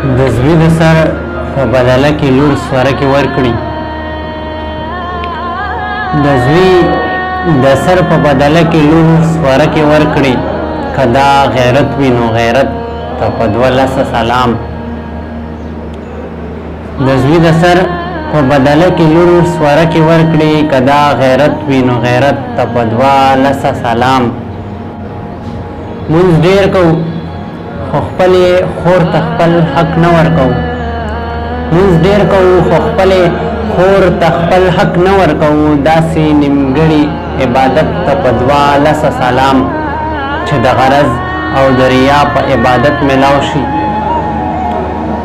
د زوی د سر په بدله کې لور سوره کې ورکړي. د زوی د سر په بدله کې لور سوره کې ورکړي. کدا غیرت وي نو غیرت ته په دوه لسه سلام. د زوی د سر په بدله کې لور سوره کې ورکړي. کدا غیرت وي نو غیرت ته په دوه لسه سلام. مونږ ډیر کوو خو خپل خور ته خپل حق نه ورکوو. مونږ ډیر کوو خو خپل خور ته خپل حق نه ورکوو. داسې نیمګړي عبادت ته په دوه لسه سلام چې د غرض او د ریا په عبادت ملاو شي.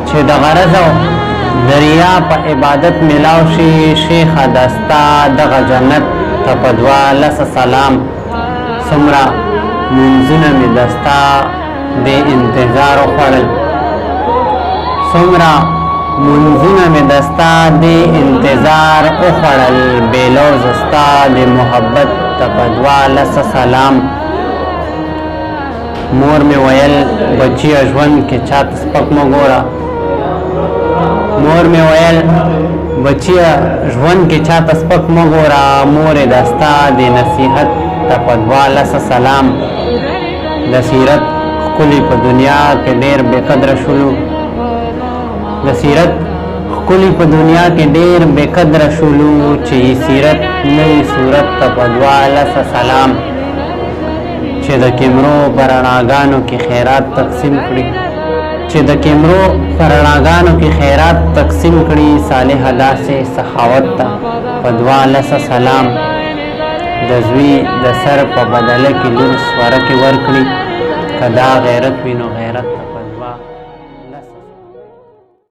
چې د غرض او د ریا په عبادت ملاو شي. شیخه دستا دغه جنت ته په دوه لسه سلام. څومره منځونه مې دستا د انتظار وخوړل. څومره منځونه مې دستا د انتظار وخوړل. بېلوز ستا د محبت ته په دوه لسه سلام. مور مې ویل بچیه ژوند کې چاته سپک مه ګوره. مور مې ویل بچیه ژوند کې چاته سپک مه ګوره. مور دستا د نصیحت ته په دوه لسه سلام. د سیرت ښکلي په دنیا کې ډېر بې قدره شولو. د سیرت ښکلي په دنیا کې ډېر بې قدره شولو. چې سیرت نوي صورت ته په دوه لسه سلام. چې د کیمرو په رڼاګانو کې خیرات تقسیم کړي. چې د کیمرو په رڼاګانو کې خیرات تقسیم کړي. صالحه داسې سخاوت ته په دوه لسه سلام. د زوی د سر په بدله کې لور سوره کې ورکړي. کدا غیرت وي نو غیرت ته په دوه